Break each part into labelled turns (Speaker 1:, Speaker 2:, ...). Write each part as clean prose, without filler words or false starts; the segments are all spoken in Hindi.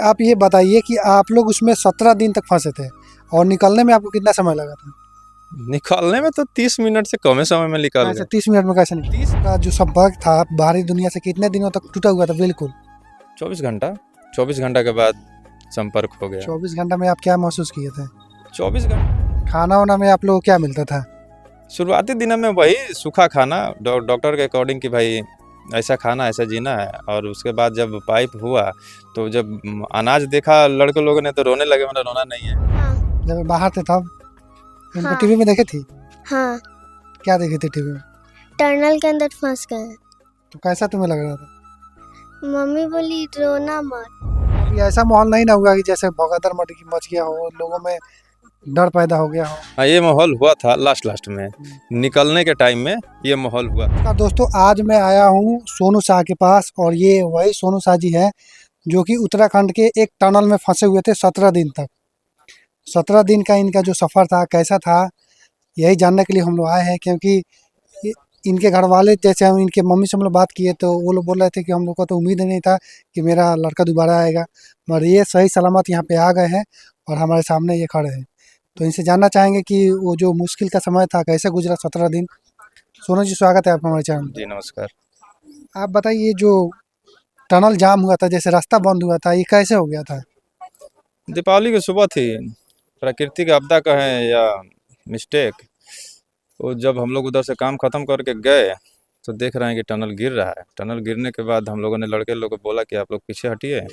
Speaker 1: आप ये बताइए कि आप लोग उसमें 17 दिन तक फंसे थे और निकलने में आपको कितना समय लगा था?
Speaker 2: निकालने में तो 30 मिनट से कम ही समय में निकल
Speaker 1: कैसे
Speaker 2: गए।
Speaker 1: 30 मिनट में कैसे निकला?
Speaker 2: 30
Speaker 1: का जो संपर्क था बाहरी दुनिया से कितने दिनों तक टूटा हुआ था बिल्कुल?
Speaker 2: 24 घंटा 24 घंटा के बाद संपर्क हो गया।
Speaker 1: 24 घंटा में आप क्या महसूस किए थे?
Speaker 2: 24 घंटा
Speaker 1: खाना वाना में आप लोगों को क्या मिलता था?
Speaker 2: शुरुआती दिनों में वही सूखा खाना डॉक्टर के अकॉर्डिंग कि भाई ऐसा खाना ऐसा जीना है। और उसके बाद जब पाइप हुआ तो जब अनाज देखा लड़के लोगों ने तो रोने लगे, मैंने रोना नहीं है।
Speaker 3: हाँ।
Speaker 1: जब बाहर थे तब इनको
Speaker 3: हाँ।
Speaker 1: टीवी में देखे थी?
Speaker 3: हाँ,
Speaker 1: क्या देखी थी टीवी में?
Speaker 3: टनल के अंदर फंस गए।
Speaker 1: तो कैसा तुम्हें लग रहा था?
Speaker 3: मम्मी बोली रोना मत।
Speaker 1: अभी ऐसा माहौल नहीं ना हुआ कि जैसे भगदड़ मच गया हो, लोगों में डर पैदा हो गया हो?
Speaker 2: हाँ, ये माहौल हुआ था लास्ट में, निकलने के टाइम में ये माहौल हुआ।
Speaker 1: नमस्कार दोस्तों, आज मैं आया हूँ सोनू शाह के पास और ये वही सोनू शाह जी हैं जो कि उत्तराखंड के एक टनल में फंसे हुए थे 17 दिन तक। 17 दिन का इनका जो सफ़र था कैसा था, यही जानने के लिए हम लोग आए हैं। क्योंकि इनके घर वाले, जैसे हम इनके मम्मी से हम लोग बात किए तो वो लोग बोल रहे थे कि हम लोग को तो उम्मीद ही नहीं था कि मेरा लड़का दोबारा आएगा, मगर ये सही सलामत यहाँ पे आ गए हैं और हमारे सामने ये खड़े हैं। तो इनसे जानना चाहेंगे कि वो जो मुश्किल का समय था कैसे गुजरा 17 दिन। सोनू जी, स्वागत है आपका हमारे चैनल
Speaker 2: जी
Speaker 1: पर।
Speaker 2: नमस्कार।
Speaker 1: आप बताइए, जो टनल जाम हुआ था, जैसे रास्ता बंद हुआ था, ये कैसे हो गया था?
Speaker 2: दीपावली की सुबह थी, प्राकृतिक आपदा कहें या मिस्टेक। तो जब हम लोग उधर से काम ख़त्म करके गए तो देख रहे हैं कि टनल गिर रहा है। टनल गिरने के बाद हम लोगों ने लड़के लोग को बोला कि आप लोग पीछे हटिए,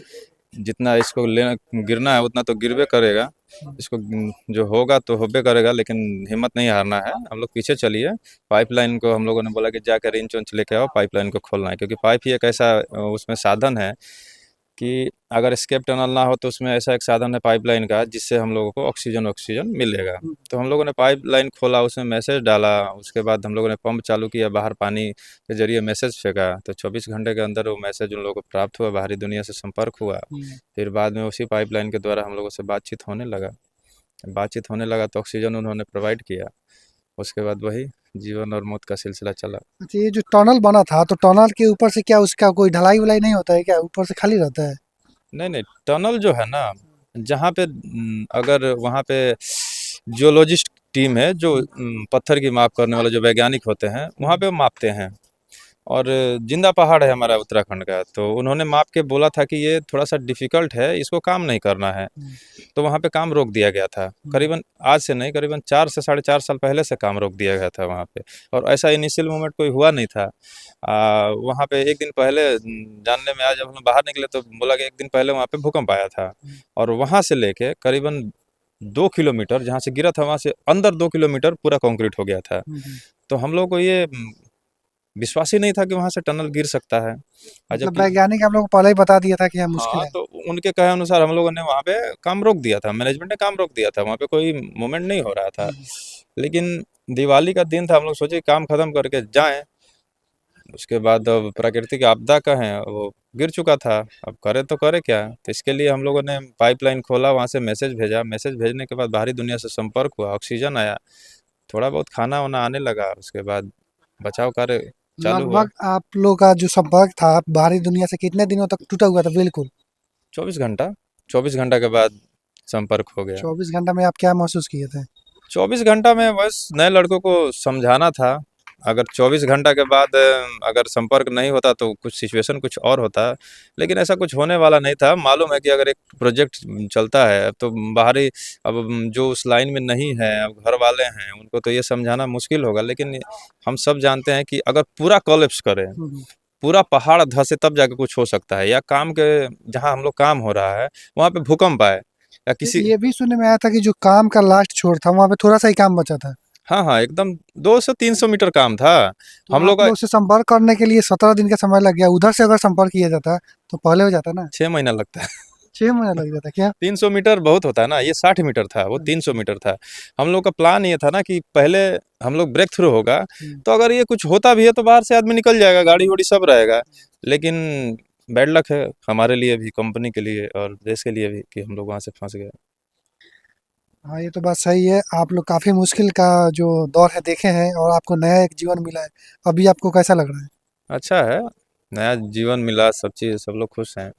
Speaker 2: जितना इसको लेना गिरना है उतना तो गिरबे करेगा, इसको जो होगा तो होबे करेगा, लेकिन हिम्मत नहीं हारना है, हम लोग पीछे चलिए। पाइपलाइन को हम लोगों ने बोला कि जाकर रिंच उंच लेके आओ, पाइपलाइन को खोलना है, क्योंकि पाइप ही एक ऐसा उसमें साधन है कि अगर एस्केप टनल ना हो तो उसमें ऐसा एक साधन है पाइपलाइन का जिससे हम लोगों को ऑक्सीजन मिलेगा। तो हम लोगों ने पाइपलाइन खोला, उसमें मैसेज डाला, उसके बाद हम लोगों ने पंप चालू किया, बाहर पानी के जरिए मैसेज फेंका, तो 24 घंटे के अंदर वो मैसेज उन लोगों को प्राप्त हुआ, बाहरी दुनिया से संपर्क हुआ। फिर बाद में उसी पाइपलाइन के द्वारा हम लोगों से बातचीत होने लगा तो ऑक्सीजन उन्होंने प्रोवाइड किया। उसके बाद वही जीवन और मौत का सिलसिला चला।
Speaker 1: अच्छा, ये जो टनल बना था तो टनल के ऊपर से क्या उसका कोई ढलाई वलाई नहीं होता है क्या? ऊपर से खाली रहता है?
Speaker 2: नहीं, टनल जो है ना, जहाँ पे अगर वहाँ पे जियोलॉजिस्ट टीम है जो पत्थर की माप करने वाले जो वैज्ञानिक होते हैं, वहाँ पे वो मापते हैं। और जिंदा पहाड़ है हमारा उत्तराखंड का, तो उन्होंने माप के बोला था कि ये थोड़ा-सा डिफ़िकल्ट है, इसको काम नहीं करना है। तो वहाँ पे काम रोक दिया गया था। करीबन आज से नहीं, करीबन 4 से साढ़े 4 साल पहले से काम रोक दिया गया था वहाँ पे। और ऐसा इनिशियल मोमेंट कोई हुआ नहीं था। वहाँ पे 1 दिन पहले जानने में आया, जब हम लोग बाहर निकले तो बोला कि 1 दिन पहले वहाँ पे भूकंप आया था। और वहाँ से लेके करीबन 2 किलोमीटर जहाँ से गिरा था, वहाँ से अंदर 2 किलोमीटर पूरा कंक्रीट हो गया था। तो हम लोग को ये विश्वास ही नहीं था कि वहाँ से टनल गिर सकता है।
Speaker 1: मतलब
Speaker 2: जबकि
Speaker 1: वैज्ञानिक हम लोग को पहले ही बता दिया था कि यह मुश्किल
Speaker 2: हाँ,
Speaker 1: है।
Speaker 2: तो उनके कहे अनुसार हम लोगों ने वहाँ पे काम रोक दिया था, मैनेजमेंट ने काम रोक दिया था, वहाँ पे कोई मूवमेंट नहीं हो रहा था। लेकिन दिवाली का दिन था, हम लोग सोचे काम खत्म करके जाएँ। उसके बाद अब प्राकृतिक आपदा कहें, वो गिर चुका था, अब करें तो करें क्या? तो इसके लिए हम लोगों ने पाइपलाइन खोला, वहाँ से मैसेज भेजा, मैसेज भेजने के बाद बाहरी दुनिया से संपर्क हुआ, ऑक्सीजन आया, थोड़ा बहुत खाना-वाना आने लगा, उसके बाद बचाव कार्य चालू हुआ।
Speaker 1: लगभग आप लोग का जो संपर्क था बाहरी दुनिया से कितने दिनों तक टूटा हुआ था बिल्कुल?
Speaker 2: 24 घंटा 24 घंटा के बाद संपर्क हो गया।
Speaker 1: 24 घंटा में आप क्या महसूस किए थे?
Speaker 2: 24 घंटा में बस नए लड़कों को समझाना था। अगर 24 घंटा के बाद अगर संपर्क नहीं होता तो कुछ सिचुएशन कुछ और होता। लेकिन ऐसा कुछ होने वाला नहीं था। मालूम है कि अगर एक प्रोजेक्ट चलता है तो बाहरी अब जो उस लाइन में नहीं है, अब घर वाले हैं, उनको तो ये समझाना मुश्किल होगा। लेकिन हम सब जानते हैं कि अगर पूरा कोलैप्स करे, पूरा पहाड़ धँसे तब जाके कुछ हो सकता है, या काम के जहाँ हम लोग काम हो रहा है, वहाँ पे भूकंप आए या किसी।
Speaker 1: ये भी सुनने में आया था कि जो काम का लास्ट छोर था वहाँ पे थोड़ा सा ही काम बचा था।
Speaker 2: हाँ, हाँ, एकदम 200-300 मीटर काम था।
Speaker 1: तो
Speaker 2: हम लोग
Speaker 1: आप
Speaker 2: का
Speaker 1: लोग से संपर्क करने के लिए 17 दिन का समय लग गया। उधर से अगर संपर्क किया जाता तो पहले हो जाता ना।
Speaker 2: 6 महीना लगता है।
Speaker 1: 6 महीना लग जाता क्या?
Speaker 2: 300 मीटर बहुत होता है ना, ये 60 मीटर था, वो 300 मीटर था। हम लोग का प्लान ये था ना कि पहले हम लोग ब्रेक थ्रू होगा, तो अगर ये कुछ होता भी है तो बाहर से आदमी निकल जाएगा, गाड़ी-वाड़ी सब रहेगा। लेकिन बैड लक है हमारे लिए भी, कंपनी के लिए और देश के लिए भी, कि हम लोग वहाँ से फँस गए।
Speaker 1: हाँ, ये तो बात सही है। आप लोग काफ़ी मुश्किल का जो दौर है देखे हैं और आपको नया एक जीवन मिला है। अभी आपको कैसा लग रहा है?
Speaker 2: अच्छा है, नया जीवन मिला, सब चीज़, सब लोग खुश हैं।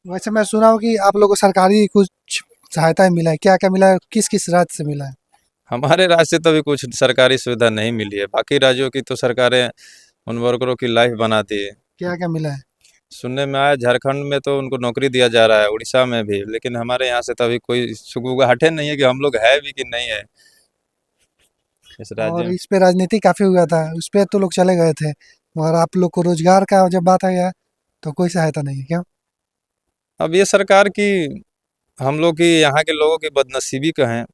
Speaker 1: वैसे मैं सुना हूँ कि आप लोगों को सरकारी कुछ सहायता मिला है, क्या क्या मिला है, किस किस राज्य से मिला है?
Speaker 2: हमारे राज्य से तो अभी कुछ सरकारी सुविधा नहीं मिली है, बाकी राज्यों की तो सरकारें उन वर्करों की लाइफ बनाती है।
Speaker 1: क्या क्या मिला है?
Speaker 2: सुनने में आया झारखंड में तो उनको नौकरी दिया जा रहा है, उड़ीसा में भी, लेकिन हमारे यहाँ से तो अभी कोई सुगबुगाहटे नहीं है कि हम लोग है भी कि नहीं है इस राज्य
Speaker 1: और
Speaker 2: में।
Speaker 1: इस पे राजनीति काफी हुआ था, उस पे तो लोग चले गए थे, मगर आप लोग को रोजगार का जब बात आया तो कोई सहायता नहीं है क्या?
Speaker 2: अब ये सरकार की, हम लोग की, यहाँ के लोगों की बदनसीबी कहें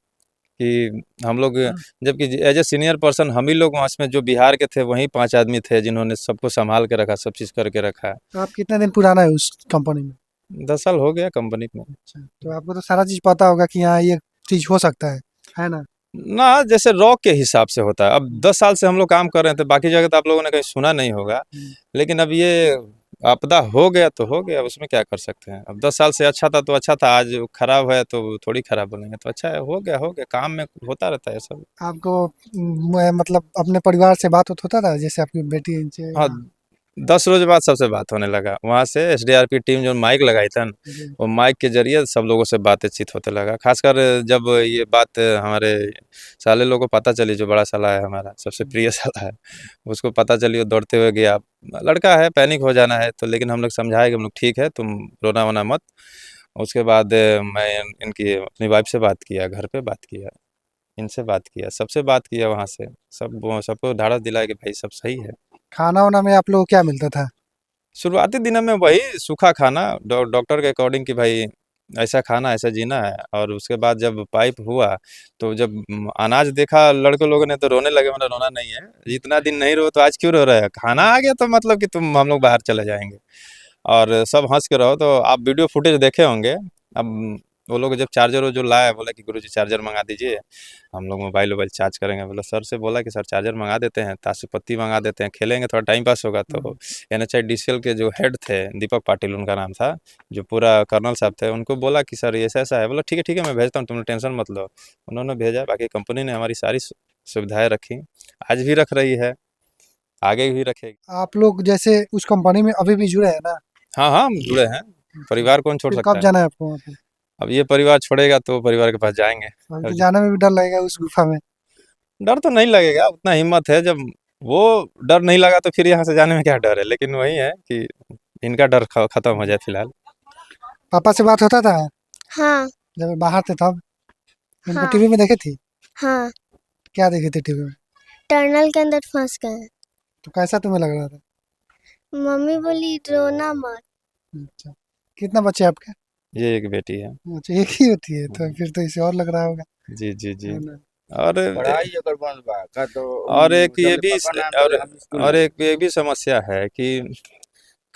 Speaker 2: कि हम लोग, जबकि एज ए सीनियर पर्सन हम ही लोग वहाँ में जो बिहार के थे वहीं 5 आदमी थे जिन्होंने सबको संभाल के रखा, सब चीज़ करके रखा है।
Speaker 1: तो आप कितने दिन पुराना है उस कंपनी में?
Speaker 2: 10 साल हो गया कंपनी में।
Speaker 1: अच्छा, तो आपको तो सारा चीज पता होगा कि हाँ ये चीज हो सकता है ना?
Speaker 2: ना, जैसे रॉ के हिसाब से होता है। अब 10 साल से हम लोग काम कर रहे थे, बाकी जगह तो आप लोगों ने कहीं सुना नहीं होगा, लेकिन अब ये आपदा हो गया तो हो गया, उसमें क्या कर सकते हैं। अब 10 साल से अच्छा था तो अच्छा था, आज खराब है तो थोड़ी खराब बोलेंगे, तो अच्छा है, हो गया, काम में होता रहता है सब।
Speaker 1: आपको मतलब अपने परिवार से बात होता था, जैसे आपकी बेटी इनसे
Speaker 2: हाँ, 10 रोज बाद सबसे बात होने लगा। वहाँ से एसडीआरपी टीम जो माइक लगाई था न,
Speaker 1: जी।
Speaker 2: वो माइक के जरिए सब लोगों से बातचीत होते लगा। खासकर जब ये बात हमारे साले लोगों को पता चली, जो बड़ा साला है हमारा, सबसे प्रिय साला है, उसको पता चली, वो दौड़ते हुए गया। लड़का है, पैनिक हो जाना है तो, लेकिन हम लोग समझाए कि हम लोग ठीक है, तुम रोना वोना मत। उसके बाद मैं इनकी अपनी वाइफ से बात किया, घर पे बात किया, इनसे बात किया, सबसे बात किया वहाँ से। सबको ढाढ़स दिलाया कि भाई सब सही है।
Speaker 1: खाना वाना में आप लोगों को क्या मिलता था?
Speaker 2: शुरुआती दिनों में वही सूखा खाना, डॉक्टर के अकॉर्डिंग कि भाई ऐसा खाना, ऐसा जीना है। और उसके बाद जब पाइप हुआ तो जब अनाज देखा लड़के लोगों ने तो रोने लगे। मैंने रोना नहीं है, इतना दिन नहीं रो तो आज क्यों रो रहे हैं, खाना आ गया तो मतलब कि तुम हम लोग बाहर चले जाएंगे। और सब हंस के रहो। तो आप वीडियो फुटेज देखे होंगे। अब वो लोग जब चार्जर जो लाए, बोला कि गुरुजी चार्जर मंगा दीजिए, हम लोग मोबाइल वोबाइल चार्ज करेंगे। बोला सर से बोला कि सर चार्जर मंगा देते हैं, ताश की पत्ती मंगा देते हैं, खेलेंगे, थोड़ा टाइम पास होगा। तो एनएचआईडीसीएल के जो हेड थे, दीपक पाटिल उनका नाम था, जो पूरा कर्नल साहब थे, उनको बोला कि सर ये ऐसा है। बोला ठीक है मैं भेजता हूँ, तुम टेंशन मत लो। उन्होंने भेजा। बाकी कंपनी ने हमारी सारी सुविधाएं रखी, आज भी रख रही है, आगे भी रखेगी।
Speaker 1: आप लोग जैसे उस कंपनी में अभी भी जुड़े हैं ना?
Speaker 2: हाँ हाँ, हम जुड़े हैं, परिवार कौन छोड़
Speaker 1: फिर
Speaker 2: सकता
Speaker 1: कब
Speaker 2: है।
Speaker 1: जाना है आपको वहाँ पे?
Speaker 2: अब ये परिवार छोड़ेगा तो परिवार के पास जाएंगे।
Speaker 1: अभी तो जाने में भी डर लगेगा उस गुफा में।
Speaker 2: डर तो नहीं लगेगा, उतना हिम्मत है। जब वो डर नहीं लगा तो फिर यहाँ से जाने में क्या डर है। लेकिन वही है कि इनका डर खत्म हो जाए फिलहाल।
Speaker 1: पापा से बात होता था
Speaker 3: हाँ
Speaker 1: जब बाहर थे तब? उनको
Speaker 3: हाँ
Speaker 1: टीवी में देखी थी?
Speaker 3: हाँ।
Speaker 1: क्या देखी थी टीवी में?
Speaker 3: टनल के अंदर फंस गए हैं।
Speaker 1: तो कैसा तुम्हें लग रहा था?
Speaker 3: मम्मी बोली रोना मत।
Speaker 1: अच्छा, कितना बच्चे आपके?
Speaker 2: ये एक बेटी है।
Speaker 1: अच्छा, एक ही होती है, तो फिर तो इसे और लग रहा होगा,
Speaker 2: जी जी जी।
Speaker 1: है ना?
Speaker 2: और
Speaker 4: पढ़ाई अगर बंद बा का तो
Speaker 2: और एक ये
Speaker 4: जब
Speaker 2: भी
Speaker 4: पापा ना
Speaker 2: और
Speaker 4: बोले हम स्कूल
Speaker 2: और
Speaker 4: जाए।
Speaker 2: एक ये भी समस्या है कि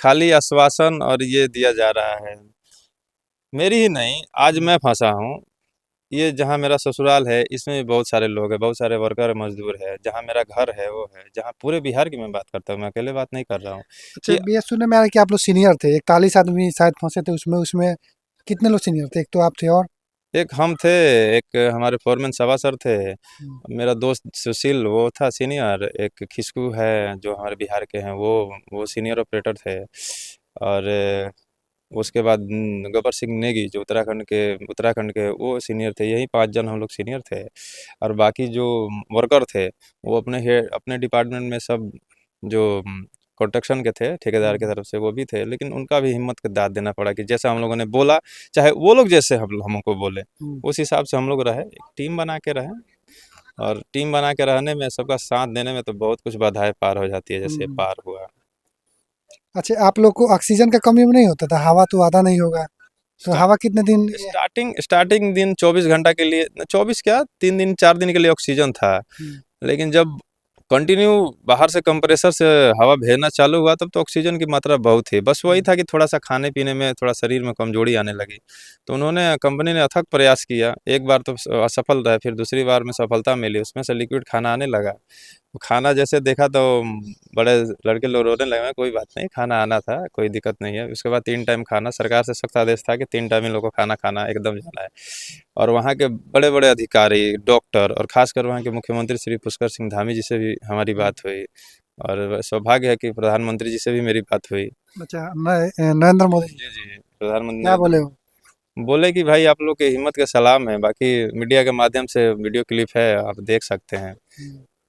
Speaker 2: खाली आश्वासन और ये दिया जा रहा है। मेरी ही नहीं, आज मैं फंसा हूँ। ये जहाँ मेरा ससुराल है, इसमें भी बहुत सारे लोग हैं, बहुत सारे वर्कर मजदूर है। जहाँ मेरा घर है वो है, जहाँ पूरे बिहार की मैं बात करता हूँ, मैं अकेले बात नहीं कर रहा हूँ
Speaker 1: अच्छा,
Speaker 2: कि
Speaker 1: ये सुनने में आ रहा है कि आप लोग सीनियर थे, 41 आदमी शायद फंसे थे उसमें। उसमें कितने लोग सीनियर थे? एक तो आप थे और
Speaker 2: एक हम थे, एक हमारे फोरमैन सवा सर थे, मेरा दोस्त सुशील वो था सीनियर, एक खिसकू है जो हमारे बिहार के हैं, वो सीनियर ऑपरेटर थे। और उसके बाद गबर सिंह नेगी जो उत्तराखंड के वो सीनियर थे। यही 5 जन हम लोग सीनियर थे। और बाकी जो वर्कर थे वो अपने डिपार्टमेंट में सब जो कंस्ट्रक्शन के थे, ठेकेदार की तरफ से वो भी थे। लेकिन उनका भी हिम्मत का दाद देना पड़ा कि जैसा हम लोगों ने बोला, चाहे वो लोग जैसे हम हमको बोले, उस हिसाब से हम लोग रहे, एक टीम बना के रहे। और टीम बना के रहने में, सबका साथ देने में तो बहुत कुछ बाधाएं पार हो जाती है, जैसे पार हुआ।
Speaker 1: अच्छा, आप लोग को ऑक्सीजन का कमी में नहीं होता था? हवा तो आता नहीं होगा, तो हवा कितने दिन?
Speaker 2: स्टार्टिंग दिन 24 घंटा के लिए, 24 क्या, 3 दिन 4 दिन के लिए ऑक्सीजन था। लेकिन जब कंटिन्यू बाहर से कंप्रेसर से हवा भेजना चालू हुआ, तब तो ऑक्सीजन की मात्रा बहुत थी। बस वही था कि थोड़ा सा खाने पीने में थोड़ा शरीर में कमजोरी आने लगी। तो कंपनी ने अथक प्रयास किया। एक बार तो असफल रहे, फिर दूसरी बार में सफलता मिली, उसमें से लिक्विड खाना आने लगा। वो खाना जैसे देखा तो बड़े लड़के लोग रोने लगे। कोई बात नहीं, खाना आना था, कोई दिक्कत नहीं है। उसके बाद 3 टाइम खाना, सरकार से सख्त आदेश था कि 3 टाइम इन लोगों को खाना खाना एकदम जाना है। और वहाँ के बड़े बड़े अधिकारी, डॉक्टर, और खासकर वहाँ के मुख्यमंत्री श्री पुष्कर सिंह धामी जी से भी हमारी बात हुई। और सौभाग्य है कि प्रधानमंत्री जी से भी मेरी बात हुई।
Speaker 1: अच्छा, नरेंद्र मोदी
Speaker 2: जी जी। प्रधानमंत्री
Speaker 1: क्या बोले वो?
Speaker 2: बोले कि भाई आप लोग के हिम्मत के सलाम है, बाकी मीडिया के माध्यम से वीडियो क्लिप है, आप देख सकते हैं।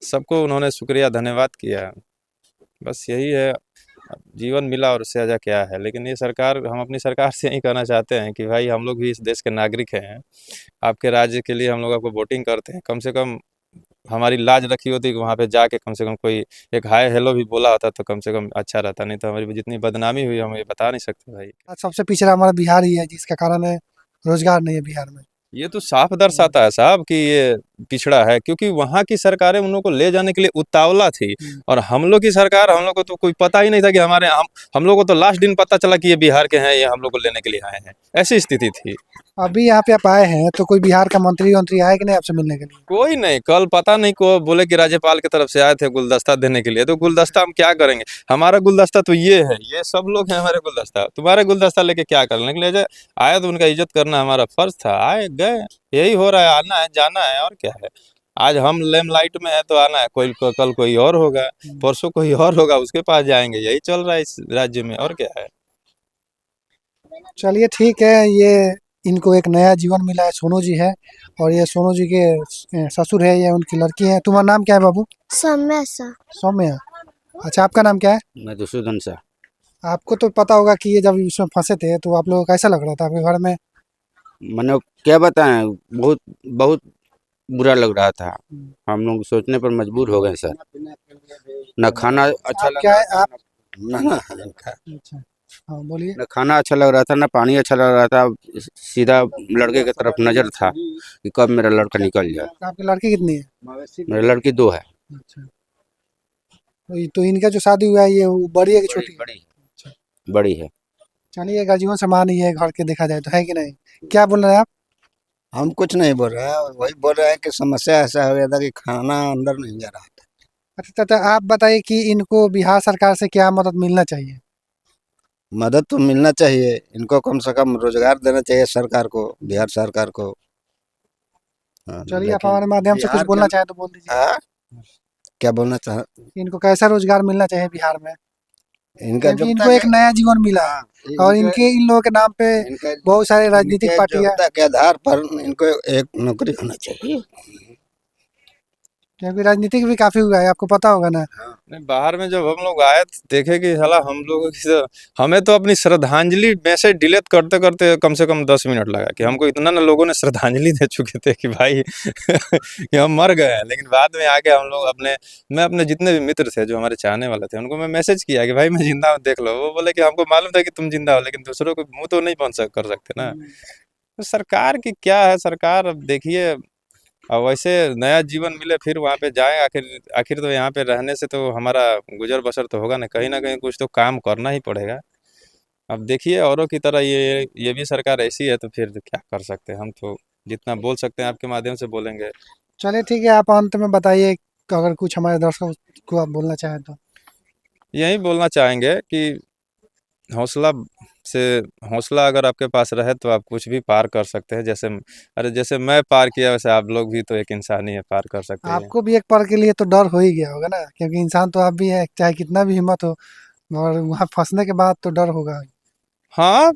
Speaker 2: सबको उन्होंने शुक्रिया धन्यवाद किया। बस यही है, अब जीवन मिला और उससे ज़्यादा क्या है। लेकिन ये सरकार, हम अपनी सरकार से यही कहना चाहते हैं कि भाई हम लोग भी इस देश के नागरिक हैं, आपके राज्य के लिए हम लोग आपको वोटिंग करते हैं, कम से कम हमारी लाज रखी होती कि वहाँ पे जाके कम से कम कोई एक हाय हेलो भी बोला होता तो कम से कम अच्छा रहता, नहीं तो हमारी जितनी बदनामी हुई हम ये बता नहीं सकते भाई।
Speaker 1: आज सबसे पिछड़ा हमारा बिहार ही है, जिसका कारण है रोजगार नहीं है बिहार में।
Speaker 2: ये तो साफ दर्शाता है साहब कि ये पिछड़ा है, क्योंकि वहाँ की सरकारें उन लोगों को ले जाने के लिए उतावला थी, और हम लोग की सरकार, हम लोग को तो कोई पता ही नहीं था कि हम लोग को तो लास्ट दिन पता चला कि ये बिहार के हैं, ये हम लोग को लेने के लिए आए हैं, ऐसी स्थिति थी।
Speaker 1: अभी यहाँ पे आप आए हैं तो कोई बिहार का मंत्री वंत्री आए कि नहीं आपसे मिलने के लिए?
Speaker 2: कोई नहीं, कल पता नहीं को बोले कि राज्यपाल की तरफ से आए थे गुलदस्ता देने के लिए, तो गुलदस्ता हम क्या करेंगे, हमारा गुलदस्ता तो ये है, ये सब लोग हैं हमारे गुलदस्ता, तुम्हारे गुलदस्ता लेके क्या करने के लिए आए, तो उनका इज्जत करना हमारा फर्ज था, आए गए, यही हो रहा है, आना है जाना है, और क्या है। आज हम लेमलाइट में है तो आना है, कल कोई और होगा, परसों कोई और होगा, उसके पास जाएंगे, यही चल रहा है इस राज्य में, और क्या है।
Speaker 1: चलिए ठीक है, ये इनको एक नया जीवन मिला है, सोनू जी है, और ये सोनू जी के ससुर है, ये उनकी लड़की है। तुम्हारा नाम क्या है बाबू?
Speaker 3: समय सा
Speaker 1: सौम्या। अच्छा, आपका नाम क्या है?
Speaker 4: मैं दुसूदन सा।
Speaker 1: आपको तो पता होगा कि ये जब इसमें फंसे थे तो आप लोगों को कैसा लग रहा था आपके घर में?
Speaker 4: मैंने क्या बताएं, बहुत बहुत बुरा लग रहा था। हम लोग सोचने पर मजबूर हो गए सर। न खाना अच्छा
Speaker 1: आप
Speaker 4: लग
Speaker 1: क्या
Speaker 4: रहा
Speaker 1: है
Speaker 4: था,
Speaker 1: आप?
Speaker 4: न
Speaker 1: अच्छा, हाँ बोलिए।
Speaker 4: न खाना अच्छा लग रहा था, न पानी अच्छा लग रहा था। सीधा लड़के की तरफ नजर था कि कब मेरा लड़का निकल जाए।
Speaker 1: आपकी लड़की कितनी है?
Speaker 4: मेरी लड़की 2 है।
Speaker 1: अच्छा, तो इनका जो शादी हुआ है ये वो बड़ी है कि छोटी है?
Speaker 4: बड़ी है, बड़ी है।
Speaker 1: चलिए, अगर जीवन समान ही है घर के, देखा जाए तो, है कि नहीं? क्या बोल रहे हैं आप?
Speaker 5: हम कुछ नहीं बोल रहे हैं, वही बोल रहे हैं कि समस्या ऐसा हो गया था कि खाना अंदर नहीं जा रहा था।
Speaker 1: अच्छा, तो आप बताइए कि इनको बिहार सरकार से क्या मदद मिलना चाहिए?
Speaker 5: मदद तो मिलना चाहिए, इनको कम से कम रोजगार देना चाहिए सरकार को, बिहार सरकार को। हाँ,
Speaker 1: चलिए, आप
Speaker 5: लेकिन
Speaker 1: हमारे माध्यम से कुछ
Speaker 5: बिहार
Speaker 1: बोलना
Speaker 5: के
Speaker 1: चाहें तो बोल दीजिए।
Speaker 5: हाँ, क्या बोलना चाह
Speaker 1: इनको कैसा रोजगार मिलना चाहिए बिहार में,
Speaker 5: इनका
Speaker 1: क्योंकि
Speaker 5: जब
Speaker 1: इनको
Speaker 5: तक
Speaker 1: एक नया जीवन मिला है,
Speaker 5: हाँ,
Speaker 1: और इन लोगों के नाम पे
Speaker 5: इनके
Speaker 1: बहुत सारे राजनीतिक
Speaker 5: इनके
Speaker 1: पार्टियां,
Speaker 5: योग्यता के आधार पर इनको एक नौकरी होना चाहिए।
Speaker 1: क्योंकि राजनीतिक भी काफी हुआ है, आपको पता होगा ना।
Speaker 2: नहीं, बाहर में जब हम लोग आए तो देखे कि साला हम लोगों की हमें तो अपनी श्रद्धांजलि मैसेज डिलीट करते करते कम से कम 10 मिनट लगा, कि हमको इतना ना लोगों ने श्रद्धांजलि दे चुके थे कि भाई कि हम मर गए हैं। लेकिन बाद में आके हम लोग मैं अपने जितने भी मित्र थे जो हमारे चाहने वाले थे, उनको मैं मैसेज किया कि भाई मैं जिंदा हूँ, देख लो। वो बोले कि हमको मालूम था कि तुम जिंदा हो, लेकिन दूसरों को मुंह तो नहीं कर सकते ना। तो सरकार की क्या है, सरकार अब देखिए, और वैसे नया जीवन मिले फिर वहाँ पे जाएँ, आखिर आखिर तो यहाँ पे रहने से तो हमारा गुजर बसर तो होगा ना कहीं कुछ तो काम करना ही पड़ेगा। अब देखिए, औरों की तरह ये भी सरकार ऐसी है, तो फिर क्या कर सकते हैं, हम तो जितना बोल सकते हैं आपके माध्यम से बोलेंगे।
Speaker 1: चलिए ठीक है, आप अंत में बताइए कि अगर कुछ हमारे दर्शकों को आप बोलना चाहें तो।
Speaker 2: यही बोलना चाहेंगे कि हौसला से हौसला अगर आपके पास रहे तो आप कुछ भी पार कर सकते हैं। जैसे मैं पार किया, वैसे आप लोग भी तो एक इंसान ही है, पार कर सकते हैं।
Speaker 1: आपको भी एक पल के लिए तो डर हो ही गया होगा ना, क्योंकि इंसान तो आप भी है, चाहे कितना भी हिम्मत हो, और वहाँ फंसने के बाद तो डर होगा।
Speaker 2: हाँ,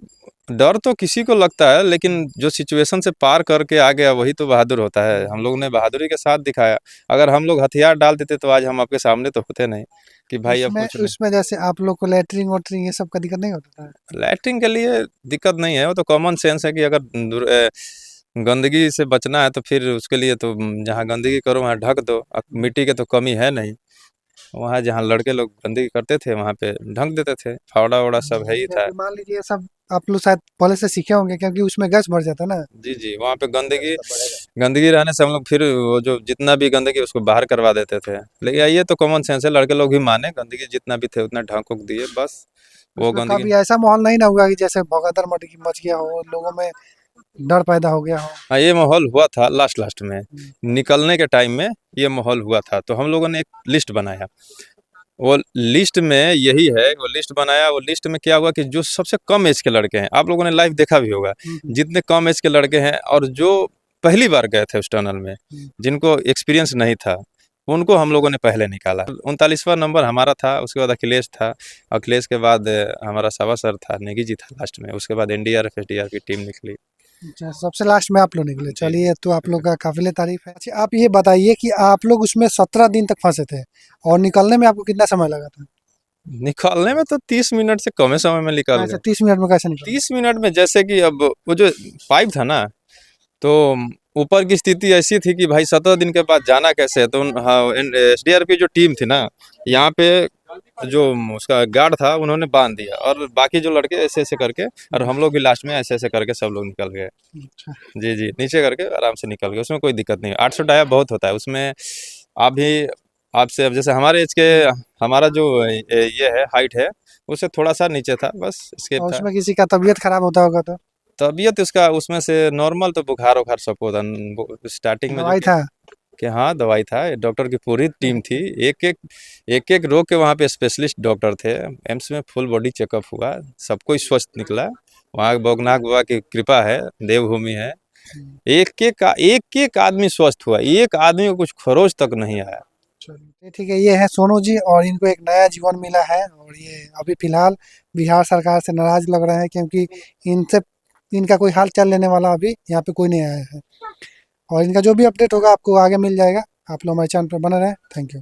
Speaker 2: डर तो किसी को लगता है, लेकिन जो सिचुएशन से पार करके आ गया वही तो बहादुर होता है। हम लोग ने बहादुरी के साथ दिखाया। अगर हम लोग हथियार डाल देते तो आज हम आपके सामने तो होते नहीं कि भाई अब
Speaker 1: उसमें
Speaker 2: कुछ नहीं।
Speaker 1: उसमें जैसे आप लोग को लैटरिन वोटरिन ये सब का दिक्कत नहीं होता था?
Speaker 2: लैट्रिन के लिए दिक्कत नहीं है, वो तो कॉमन सेंस है कि अगर गंदगी से बचना है तो फिर उसके लिए तो जहाँ गंदगी करो वहाँ ढक दो। अब मिट्टी की तो कमी है नहीं, वहाँ जहाँ लड़के लोग गंदगी करते थे वहाँ पे ढक देते थे, फावड़ा वोड़ा सब है ही था।
Speaker 1: क्योंकि मान लीजिए सब आप लोग शायद पहले से सीखे होंगे, क्योंकि उसमें गैस भर जाता है ना।
Speaker 2: जी जी, वहाँ पे गंदगी रहने से हम लोग फिर वो जो जितना भी गंदगी उसको बाहर करवा देते थे। लेकिन ये तो कॉमन सेंस है, लड़के लोग भी माने, गंदगी जितना भी थे उतना ढक उक दिए, बस वो
Speaker 1: उसमें
Speaker 2: गंदगी।
Speaker 1: कभी ऐसा माहौल नहीं ना हुआ कि जैसे भगदड़ मच गया हो, लोगों में डर पैदा हो गया हो?
Speaker 2: हाँ, ये माहौल हुआ था लास्ट में, निकलने के टाइम में ये माहौल हुआ था। तो हम लोगों ने एक लिस्ट बनाया, वो लिस्ट में यही है, वो लिस्ट बनाया, वो लिस्ट में क्या हुआ कि जो सबसे कम एज के लड़के हैं, आप लोगों ने लाइव देखा भी होगा, जितने कम एज के लड़के हैं और जो पहली बार गए थे उस टनल में, जिनको एक्सपीरियंस नहीं था, उनको हम लोगों ने पहले निकाला। 39वां नंबर हमारा था, उसके बाद अखिलेश था, अखिलेश के बाद हमारा सावा सर था, नेगी जी था लास्ट में, उसके बाद एनडीआरएफ एसडीआरएफ की टीम निकली।
Speaker 1: अच्छा, सबसे लास्ट में आप लोग निकले।
Speaker 2: जी।
Speaker 1: चलिए, तो आप लोग का काबिले तारीफ है। अच्छा, आप ये बताइए कि आप लोग उसमें 17 दिन तक फंसे थे और निकलने में आपको कितना समय लगा था?
Speaker 2: निकालने में तो 30 मिनट से कम समय में निकल
Speaker 1: कैसे
Speaker 2: गए।
Speaker 1: 30 मिनट में कैसे निकले?
Speaker 2: 30 मिनट में जैसे कि अब वो जो पाइप था ना, तो ऊपर की स्थिति ऐसी थी कि भाई 17 दिन के बाद जाना कैसे है, तो हाँ, एसडीआरएफ की जो टीम थी ना, यहाँ पे जो उसका गार्ड था उन्होंने बांध दिया, और बाकी जो लड़के ऐसे ऐसे करके, और हम लोग भी लास्ट में ऐसे ऐसे करके सब लोग निकल गए।
Speaker 1: अच्छा,
Speaker 2: जी जी, नीचे करके आराम से निकल गए, उसमें कोई दिक्कत नहीं। 800 डाया बहुत होता है उसमें। आप भी आपसे अब जैसे हमारे एज के, हमारा जो ये है हाइट है, उससे थोड़ा सा नीचे था, बस स्केप
Speaker 1: और
Speaker 2: था।
Speaker 1: उसमें किसी का तबीयत खराब होता होगा तो
Speaker 2: तबीयत उसका उसमें से नॉर्मल, तो बुखार वुखार सबको था स्टार्टिंग में
Speaker 1: दवाई था?
Speaker 2: कि हाँ दवाई था। डॉक्टर की पूरी टीम थी, एक एक रोग के वहाँ पे स्पेशलिस्ट डॉक्टर थे। एम्स में फुल बॉडी चेकअप हुआ, सब कोई स्वस्थ निकला। वहाँ बौगनाथ बाबा की कृपा है, देवभूमि है। एक एक आदमी स्वस्थ हुआ, एक आदमी को कुछ खरोच तक नहीं आया।
Speaker 1: चलिए, ठीक है। ये है सोनू जी, और इनको एक नया जीवन मिला है, और ये अभी फिलहाल बिहार सरकार से नाराज लग रहे हैं, क्योंकि इनसे इनका कोई हाल चाल लेने वाला अभी यहाँ पे कोई नहीं आया है। और इनका जो भी अपडेट होगा आपको आगे मिल जाएगा। आप लोग हमारे चैनल पर बने रहें। Thank you.